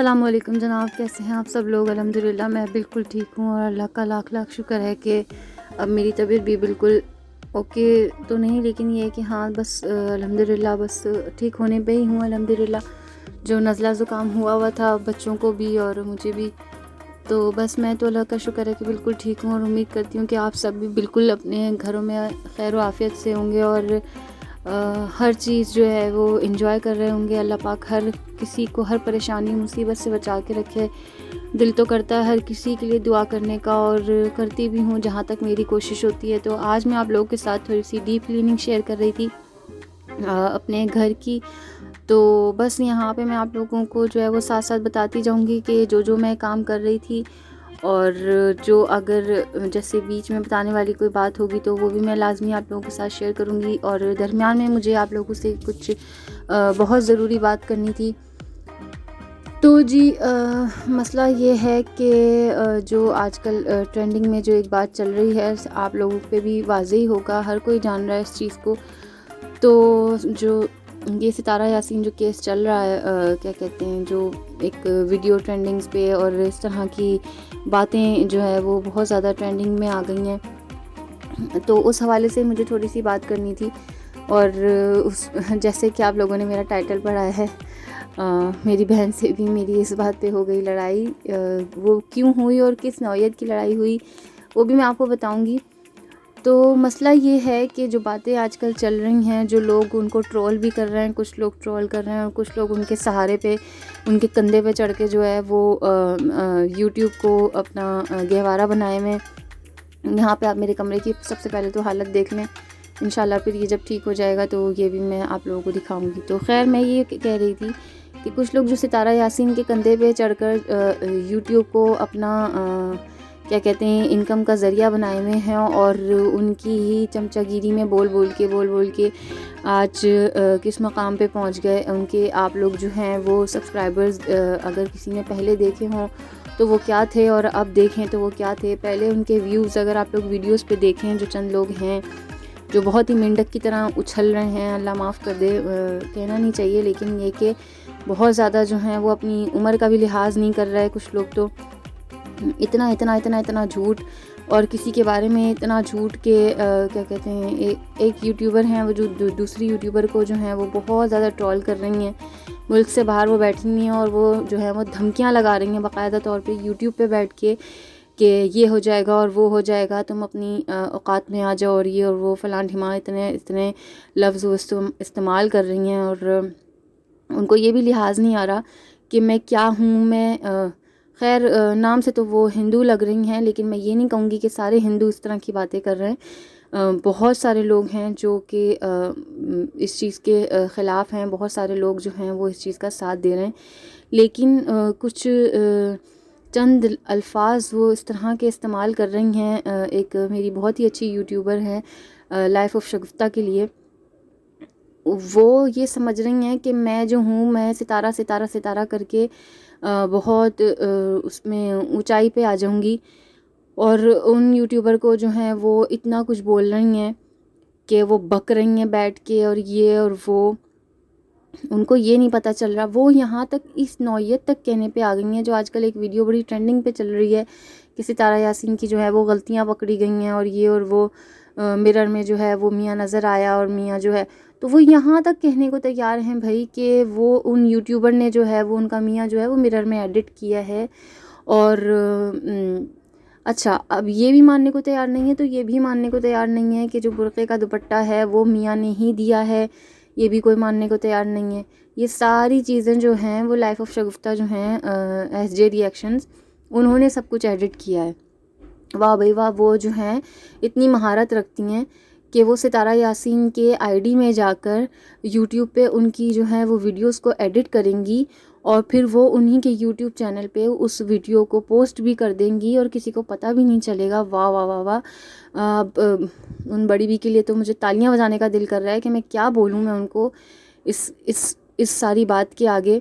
अस्सलाम वालेकुम जनाब, कैसे हैं आप सब लोग। अल्हम्दुलिल्लाह मैं बिल्कुल ठीक हूँ और अल्लाह का लाख लाख शुक्र है कि अब मेरी तबीयत भी बिल्कुल ओके तो नहीं, लेकिन ये है कि हाँ बस अल्हम्दुलिल्लाह बस ठीक होने पे ही हूँ अल्हम्दुलिल्लाह। जो नज़ला ज़ुकाम हुआ हुआ था बच्चों को भी और मुझे भी, तो बस मैं तो अल्लाह का शुक्र है कि बिल्कुल ठीक हूँ और उम्मीद करती हूँ कि आप सब भी बिल्कुल अपने घरों में खैर व आफ़ियत से होंगे और हर चीज़ जो है वो एंजॉय कर रहे होंगे। अल्लाह पाक हर किसी को हर परेशानी मुसीबत से बचा के रखे। दिल तो करता है हर किसी के लिए दुआ करने का और करती भी हूँ जहाँ तक मेरी कोशिश होती है। तो आज मैं आप लोगों के साथ थोड़ी सी डीप क्लीनिंग शेयर कर रही थी अपने घर की। तो बस यहाँ पे मैं आप लोगों को जो है वो साथ साथ बताती जाऊँगी कि जो जो मैं काम कर रही थी, और जो अगर जैसे बीच में बताने वाली कोई बात होगी तो वो भी मैं लाज़मी आप लोगों के साथ शेयर करूँगी। और दरमियान में मुझे आप लोगों से कुछ बहुत ज़रूरी बात करनी थी। तो जी मसला ये है कि जो आजकल ट्रेंडिंग में जो एक बात चल रही है आप लोगों पे भी वाज़ेही होगा, हर कोई जान रहा है इस चीज़ को। तो जो ये सितारा यासीन जो केस चल रहा है, क्या कहते हैं, जो एक वीडियो ट्रेंडिंग्स पे और इस तरह की बातें जो है वो बहुत ज़्यादा ट्रेंडिंग में आ गई हैं, तो उस हवाले से मुझे थोड़ी सी बात करनी थी। और उस जैसे कि आप लोगों ने मेरा टाइटल पढ़ा है, मेरी बहन से भी मेरी इस बात पे हो गई लड़ाई। वो क्यों हुई और किस नौयत की लड़ाई हुई वो भी मैं आपको बताऊंगी। तो मसला ये है कि जो बातें आजकल चल रही हैं, जो लोग उनको ट्रोल भी कर रहे हैं, कुछ लोग ट्रोल कर रहे हैं और कुछ लोग उनके सहारे पे उनके कंधे पे चढ़ के जो है वो यूट्यूब को अपना गहवारा बनाए में। यहाँ पे आप मेरे कमरे की सबसे पहले तो हालत देख लें, इंशाल्लाह फिर ये जब ठीक हो जाएगा तो ये भी मैं आप लोगों को दिखाऊंगी। तो खैर मैं ये कह रही थी कि कुछ लोग जो सितारा यासीन के कंधे पे चढ़कर यूट्यूब को अपना क्या कहते हैं इनकम का ज़रिया बनाए हुए हैं और उनकी ही चमचागिरी में बोल बोल के आज किस मकाम पे पहुंच गए। उनके आप लोग जो हैं वो सब्सक्राइबर्स अगर किसी ने पहले देखे हों तो वो क्या थे और अब देखें तो वो क्या थे। पहले उनके व्यूज़ अगर आप लोग वीडियोस पे देखें, जो चंद लोग हैं जो बहुत ही मेंढक की तरह उछल रहे हैं, अल्लाह माफ़ कर दे कहना नहीं चाहिए, लेकिन ये कि बहुत ज़्यादा जो हैं वो अपनी उम्र का भी लिहाज नहीं कर रहा है। कुछ लोग तो इतना इतना इतना इतना झूठ और किसी के बारे में इतना झूठ के क्या कहते हैं, एक यूट्यूबर हैं वो जो दूसरी यूट्यूबर को जो है वो बहुत ज़्यादा ट्रोल कर रही हैं। मुल्क से बाहर वो बैठी हुई हैं और वो जो है वो धमकियां लगा रही हैं बाकायदा तौर पे यूट्यूब पे बैठ के कि ये हो जाएगा और वो हो जाएगा, तुम अपनी औकात में आ जाओ और ये और वो फ़लाँ ढिमा इतने इतने लफ्ज़ वो इस्तेमाल कर रही हैं। और उनको ये भी लिहाज नहीं आ रहा कि मैं क्या हूँ। मैं खैर नाम से तो वो हिंदू लग रही हैं, लेकिन मैं ये नहीं कहूँगी कि सारे हिंदू इस तरह की बातें कर रहे हैं। बहुत सारे लोग हैं जो कि इस चीज़ के ख़िलाफ़ हैं, बहुत सारे लोग जो हैं वो इस चीज़ का साथ दे रहे हैं, लेकिन कुछ चंद अल्फाज वो इस तरह के इस्तेमाल कर रही हैं। एक मेरी बहुत ही अच्छी यूट्यूबर है लाइफ ऑफ शगुफ्ता के लिए, वो ये समझ रही हैं कि मैं जो हूँ मैं सितारा सितारा सितारा करके बहुत उसमें ऊंचाई पे आ जाऊँगी। और उन यूट्यूबर को जो है वो इतना कुछ बोल रही हैं कि वो बक रही हैं बैठ के और ये और वो, उनको ये नहीं पता चल रहा। वो यहाँ तक इस नौयत तक कहने पे आ गई हैं, जो आजकल एक वीडियो बड़ी ट्रेंडिंग पे चल रही है कि सितारा यासीन की जो है वो गलतियाँ पकड़ी गई हैं और ये और वो मिरर में जो है वो मियाँ नज़र आया और मियाँ जो है, तो वो यहाँ तक कहने को तैयार हैं भाई कि वो उन यूट्यूबर ने जो है वो उनका मियाँ जो है वो मिरर में एडिट किया है। और अच्छा, अब ये भी मानने को तैयार नहीं है तो ये भी मानने को तैयार नहीं है कि जो बुर्क़े का दुपट्टा है वो मियाँ ने ही दिया है, ये भी कोई मानने को तैयार नहीं है। ये सारी चीज़ें जो हैं वो लाइफ ऑफ शगुफ्ता जो हैं SJ रिएक्शंस, उन्होंने सब कुछ एडिट किया है। वाह भाई वाह, वो जो हैं इतनी महारत रखती हैं कि वो सितारा यासीन के आईडी में जाकर यूट्यूब पे उनकी जो है वो वीडियोस को एडिट करेंगी और फिर वो उन्हीं के यूट्यूब चैनल पे उस वीडियो को पोस्ट भी कर देंगी और किसी को पता भी नहीं चलेगा। वाह वाह वाह वाह। उन बड़ी बी के लिए तो मुझे तालियां बजाने का दिल कर रहा है कि मैं क्या बोलूँ मैं उनको इस सारी बात के आगे,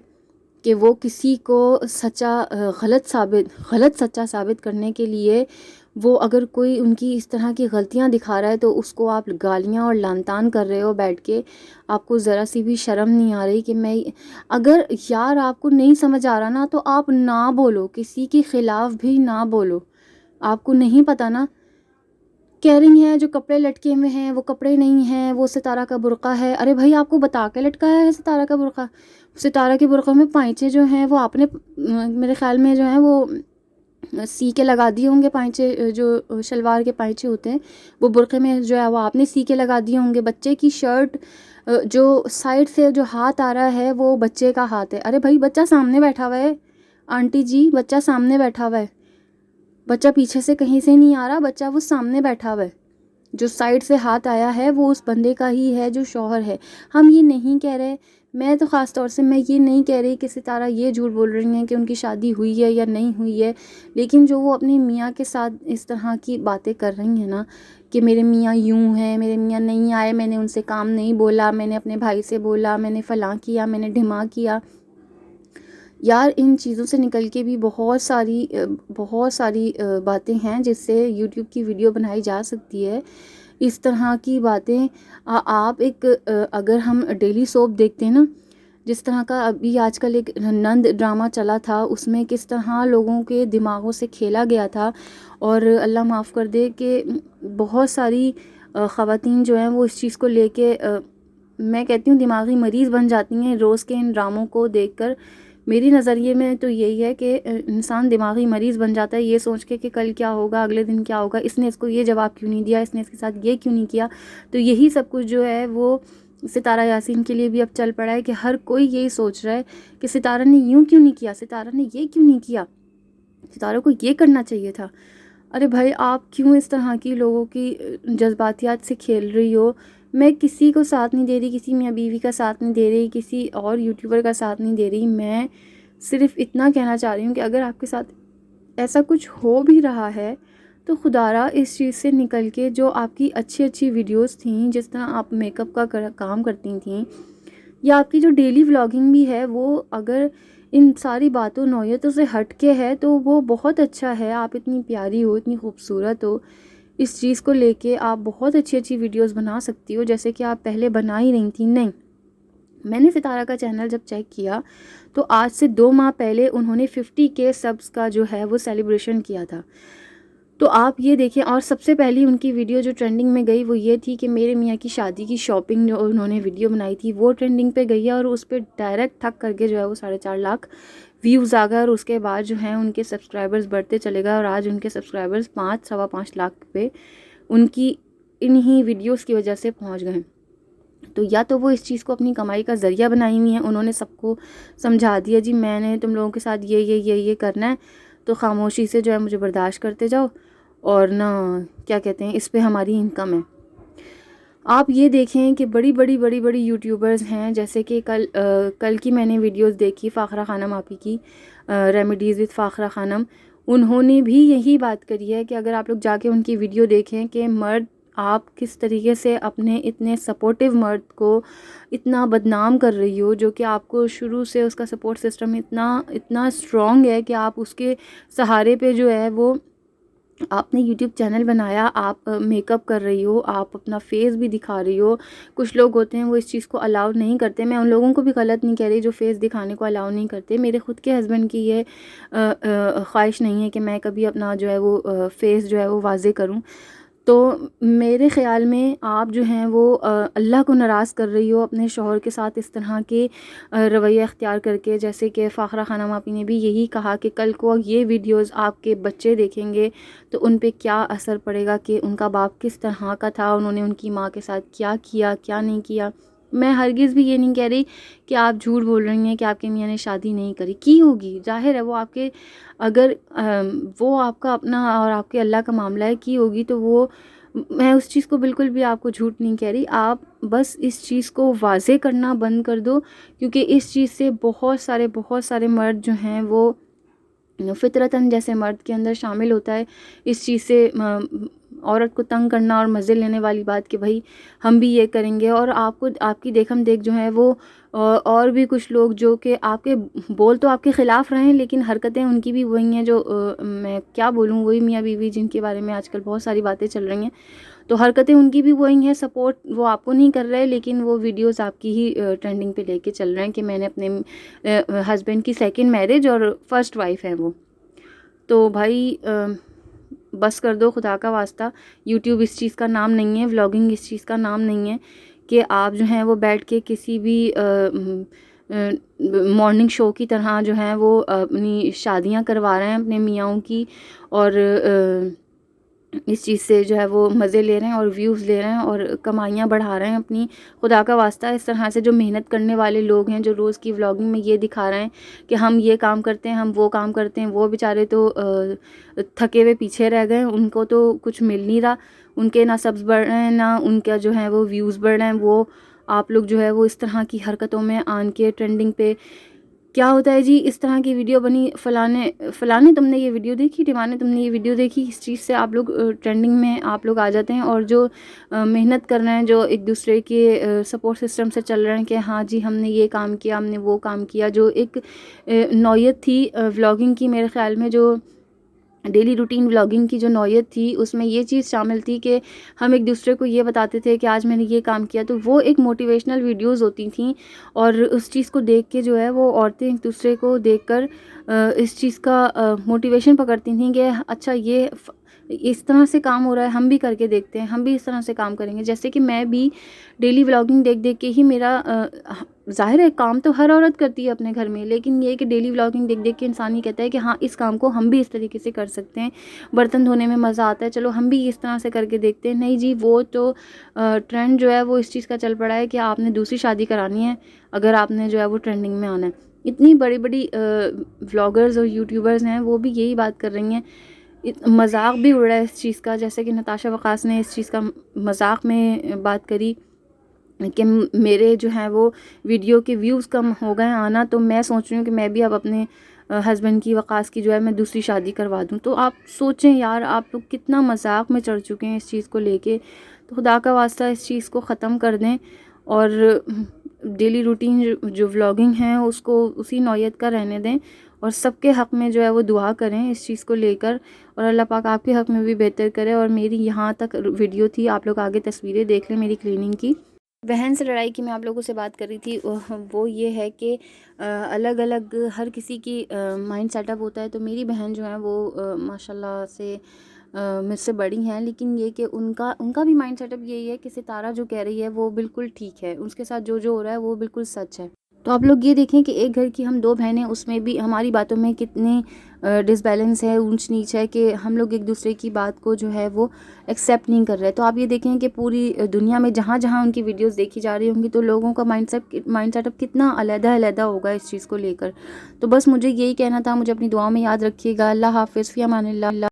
कि वो किसी को सच्चा गलत सच्चा साबित करने के लिए वो अगर कोई उनकी इस तरह की गलतियां दिखा रहा है तो उसको आप गालियां और लानतान कर रहे हो बैठ के, आपको ज़रा सी भी शर्म नहीं आ रही कि मैं, अगर यार आपको नहीं समझ आ रहा ना तो आप ना बोलो, किसी के ख़िलाफ़ भी ना बोलो। आपको नहीं पता ना, कह रही हैं जो कपड़े लटके हुए हैं वो कपड़े नहीं हैं, वो सितारा का बुर्का है। अरे भाई आपको बता के लटकाया है सितारा का बुर्का? सितारा के बुर्क़े में पाइचे जो हैं वो आपने मेरे ख़्याल में जो हैं वो सी के लगा दिए होंगे। पाइचे जो शलवार के पाइचे होते हैं वो बुर्क़े में जो है वो आपने सी के लगा दिए होंगे। बच्चे की शर्ट जो साइड से जो हाथ आ रहा है वो बच्चे का हाथ है। अरे भाई बच्चा सामने बैठा हुआ है, आंटी जी बच्चा सामने बैठा हुआ है, बच्चा पीछे से कहीं से नहीं आ रहा, बच्चा वो सामने बैठा हुआ है। जो साइड से हाथ आया है वो उस बंदे का ही है जो शौहर है। हम ये नहीं कह रहे, मैं तो ख़ास तौर से मैं ये नहीं कह रही कि सितारा ये झूठ बोल रही हैं कि उनकी शादी हुई है या नहीं हुई है, लेकिन जो वो अपने मियाँ के साथ इस तरह की बातें कर रही हैं ना कि मेरे मियाँ यूँ हैं, मेरे मियाँ नहीं आए, मैंने उनसे काम नहीं बोला, मैंने अपने भाई से बोला, मैंने फ़लाँ किया, मैंने ढिमा किया। यार इन चीज़ों से निकल के भी बहुत सारी बातें हैं जिससे यूट्यूब की वीडियो बनाई जा सकती है। इस तरह की बातें आप एक अगर हम डेली सोप देखते हैं ना, जिस तरह का अभी आजकल एक नंद ड्रामा चला था, उसमें किस तरह लोगों के दिमागों से खेला गया था, और अल्लाह माफ़ कर दे कि बहुत सारी ख़वातीन जो हैं वो इस चीज़ को लेके मैं कहती हूँ दिमागी मरीज़ बन जाती हैं रोज़ के इन ड्रामों को देखकर। मेरी नज़रिए में तो यही है कि इंसान दिमागी मरीज़ बन जाता है ये सोच के कि कल क्या होगा, अगले दिन क्या होगा, इसने इसको ये जवाब क्यों नहीं दिया, इसने इसके साथ ये क्यों नहीं किया। तो यही सब कुछ जो है वो सितारा यासीन के लिए भी अब चल पड़ा है कि हर कोई यही सोच रहा है कि सितारा ने यूँ क्यों नहीं किया, सितारा ने ये क्यों नहीं किया, सितारा को ये करना चाहिए था। अरे भाई आप क्यों इस तरह की लोगों की जज्बातियात से खेल रही हो। मैं किसी को साथ नहीं दे रही, किसी मियाँ बीवी का साथ नहीं दे रही, किसी और यूट्यूबर का साथ नहीं दे रही। मैं सिर्फ इतना कहना चाह रही हूँ कि अगर आपके साथ ऐसा कुछ हो भी रहा है तो खुदारा इस चीज़ से निकल के जो आपकी अच्छी अच्छी वीडियोस थी, जिस तरह आप मेकअप का काम करती थी, या आपकी जो डेली व्लॉगिंग भी है वो अगर इन सारी बातों नौयतों से हट के है तो वो बहुत अच्छा है। आप इतनी प्यारी हो, इतनी खूबसूरत हो, इस चीज़ को लेके आप बहुत अच्छी अच्छी वीडियोस बना सकती हो जैसे कि आप पहले बना ही रही थी। नहीं, मैंने सितारा का चैनल जब चेक किया तो आज से 2 माह पहले उन्होंने 50K सब्स का जो है वो सेलिब्रेशन किया था। तो आप ये देखें, और सबसे पहली उनकी वीडियो जो ट्रेंडिंग में गई वो ये थी कि मेरे मियाँ की शादी की शॉपिंग जो उन्होंने वीडियो बनाई थी वो ट्रेंडिंग पे गई है, और उस पर डायरेक्ट ठक करके जो है वो 4.5 लाख व्यूज़ आ गए, और उसके बाद जो हैं उनके सब्सक्राइबर्स बढ़ते चले गए, और आज उनके सब्सक्राइबर्स 5-5.25 लाख पे उनकी इन्हीं वीडियोज़ की वजह से पहुँच गए। तो या तो वो इस चीज़ को अपनी कमाई का ज़रिया बनाई हुई हैं, उन्होंने सबको समझा दिया जी मैंने तुम लोगों के साथ ये करना है, तो खामोशी से जो है मुझे बर्दाश्त करते जाओ, और ना क्या कहते हैं इस पे हमारी इनकम है। आप ये देखें कि बड़ी यूट्यूबर्स हैं, जैसे कि कल की मैंने वीडियोस देखी फ़ाखरा खानम आपी की, रेमेडीज़ विद फ़ाखरा खानम, उन्होंने भी यही बात करी है कि अगर आप लोग जाके उनकी वीडियो देखें कि मर्द आप किस तरीके से अपने इतने सपोर्टिव मर्द को इतना बदनाम कर रही हो, जो कि आपको शुरू से उसका सपोर्ट सिस्टम इतना स्ट्रॉन्ग है कि आप उसके सहारे पे जो है वो आपने यूट्यूब चैनल बनाया, आप मेकअप कर रही हो, आप अपना फेस भी दिखा रही हो। कुछ लोग होते हैं वो इस चीज़ को अलाउ नहीं करते, मैं उन लोगों को भी गलत नहीं कह रही जो फेस दिखाने को अलाउ नहीं करते। मेरे ख़ुद के हस्बैंड की ये ख्वाहिश नहीं है कि मैं कभी अपना जो है वो फेस जो है वो वाज़े करूँ। तो मेरे ख़्याल में आप जो हैं वो अल्लाह को नाराज़ कर रही हो अपने शौहर के साथ इस तरह के रवैया अख्तियार करके। जैसे कि फ़ाखरा खानम आपी ने भी यही कहा कि कल को ये वीडियोस आपके बच्चे देखेंगे तो उन पे क्या असर पड़ेगा कि उनका बाप किस तरह का था, उन्होंने उनकी माँ के साथ क्या किया क्या नहीं किया। मैं हरगिज़ भी ये नहीं कह रही कि आप झूठ बोल रही हैं कि आपके मियाँ ने शादी नहीं की होगी, ज़ाहिर है वो आपके अगर वो आपका अपना और आपके अल्लाह का मामला है की होगी, तो वो मैं उस चीज़ को बिल्कुल भी आपको झूठ नहीं कह रही। आप बस इस चीज़ को वाज़े करना बंद कर दो, क्योंकि इस चीज़ से बहुत सारे मर्द जो हैं वो फितरतन जैसे मर्द के अंदर शामिल होता है, इस चीज़ से औरत को तंग करना और मज़े लेने वाली बात कि भाई हम भी ये करेंगे, और आपको आपकी देखम देख जो है वो और भी कुछ लोग जो कि आपके बोल तो आपके ख़िलाफ़ रहे हैं, लेकिन हरकतें उनकी भी वही हैं जो मैं क्या बोलूँ, वही मियाँ बीवी जिनके बारे में आजकल बहुत सारी बातें चल रही हैं, तो हरकतें उनकी भी वही हैं। सपोर्ट वो आपको नहीं कर रहे, लेकिन वो वीडियोस आपकी ही ट्रेंडिंग पे लेके चल रहे हैं कि मैंने अपने हस्बैंड की सेकंड मैरिज और फर्स्ट वाइफ है वो। तो भाई बस कर दो खुदा का वास्ता। यूट्यूब इस चीज़ का नाम नहीं है, व्लॉगिंग इस चीज़ का नाम नहीं है कि आप जो हैं वो बैठ के किसी भी मॉर्निंग शो की तरह जो है वो अपनी शादियां करवा रहे हैं अपने मियाँओं की, और इस चीज़ से जो है वो मज़े ले रहे हैं और व्यूज़ ले रहे हैं और कमाइयाँ बढ़ा रहे हैं अपनी। खुदा का वास्ता इस तरह से जो मेहनत करने वाले लोग हैं, जो रोज़ की व्लॉगिंग में ये दिखा रहे हैं कि हम ये काम करते हैं, हम वो काम करते हैं, वो बेचारे तो थके हुए पीछे रह गए, उनको तो कुछ मिल नहीं रहा, उनके ना सब्स बढ़ रहे हैं, ना उनका जो है वो व्यूज़ बढ़ रहे हैं। वो आप लोग जो है वो इस तरह की हरकतों में आन के ट्रेंडिंग पे क्या होता है जी, इस तरह की वीडियो बनी, फ़लाने तुमने ये वीडियो देखी, टिमाने तुमने ये वीडियो देखी, इस चीज़ से आप लोग ट्रेंडिंग में आप लोग आ जाते हैं। और जो मेहनत कर रहे हैं, जो एक दूसरे के सपोर्ट सिस्टम से चल रहे हैं कि हाँ जी हमने ये काम किया, हमने वो काम किया, जो एक नौयत थी व्लॉगिंग की, मेरे ख़्याल में जो डेली रूटीन व्लॉगिंग की जो नौयत थी उसमें ये चीज़ शामिल थी कि हम एक दूसरे को ये बताते थे कि आज मैंने ये काम किया, तो वो एक मोटिवेशनल वीडियोस होती थी। और उस चीज़ को देख के जो है वो औरतें एक दूसरे को देखकर इस चीज़ का मोटिवेशन पकड़ती थी कि अच्छा ये इस तरह से काम हो रहा है, हम भी करके देखते हैं, हम भी इस तरह से काम करेंगे। जैसे कि मैं भी डेली व्लॉगिंग देख देख के ही मेरा ज़ाहिर है काम तो हर औरत करती है अपने घर में, लेकिन ये कि डेली व्लॉगिंग देख देख के इंसान ही कहता है कि हाँ इस काम को हम भी इस तरीके से कर सकते हैं, बर्तन धोने में मज़ा आता है, चलो हम भी इस तरह से करके देखते हैं। नहीं जी, वो तो ट्रेंड जो है वो इस चीज़ का चल पड़ा है कि आपने दूसरी शादी करानी है अगर आपने जो है वो ट्रेंडिंग में आना है। इतनी बड़ी बड़ी व्लॉगर्स और यूट्यूबर्स हैं, वो भी यही बात कर रही हैं। मजाक भी उड़ रहा है इस चीज़ का, जैसे कि नताशा वक़ास ने इस चीज़ का मजाक में बात करी कि मेरे जो है वो वीडियो के व्यूज़ कम हो गए आना, तो मैं सोच रही हूँ कि मैं भी अब अपने हस्बैंड की वक़ास की जो है मैं दूसरी शादी करवा दूँ। तो आप सोचें यार, आप लोग कितना मजाक में चढ़ चुके हैं इस चीज़ को लेके। तो खुदा का वास्ता इस चीज़ को ख़त्म कर दें और डेली रूटीन जो व्लॉगिंग है उसको उसी नौयत का रहने दें, और सबके हक़ में जो है वो दुआ करें इस चीज़ को लेकर, और अल्लाह पाक आपके हक़ में भी बेहतर करे। और मेरी यहाँ तक वीडियो थी, आप लोग आगे तस्वीरें देख लें मेरी क्लीनिंग की। बहन से लड़ाई की मैं आप लोगों से बात कर रही थी, वो ये है कि अलग अलग हर किसी की माइंड सेटअप होता है। तो मेरी बहन जो है वो माशाल्लाह से मुझसे बड़ी हैं, लेकिन ये कि उनका उनका भी माइंड सेटअप यही है कि सितारा जो कह रही है वो बिल्कुल ठीक है, उसके साथ जो जो हो रहा है वो बिल्कुल सच है। तो आप लोग ये देखें कि एक घर की हम दो बहनें, उसमें भी हमारी बातों में कितनी डिसबैलेंस है, ऊंच नीच है कि हम लोग एक दूसरे की बात को जो है वो एक्सेप्ट नहीं कर रहे। तो आप ये देखें कि पूरी दुनिया में जहाँ जहाँ उनकी वीडियोस देखी जा रही होंगी, तो लोगों का माइंड सेटअप कितना अलग-अलग होगा इस चीज़ को लेकर। तो बस मुझे यही कहना था, मुझे अपनी दुआओं में याद रखिएगा। अल्लाह हाफ़िज़, फ़ी अमानिल्लाह।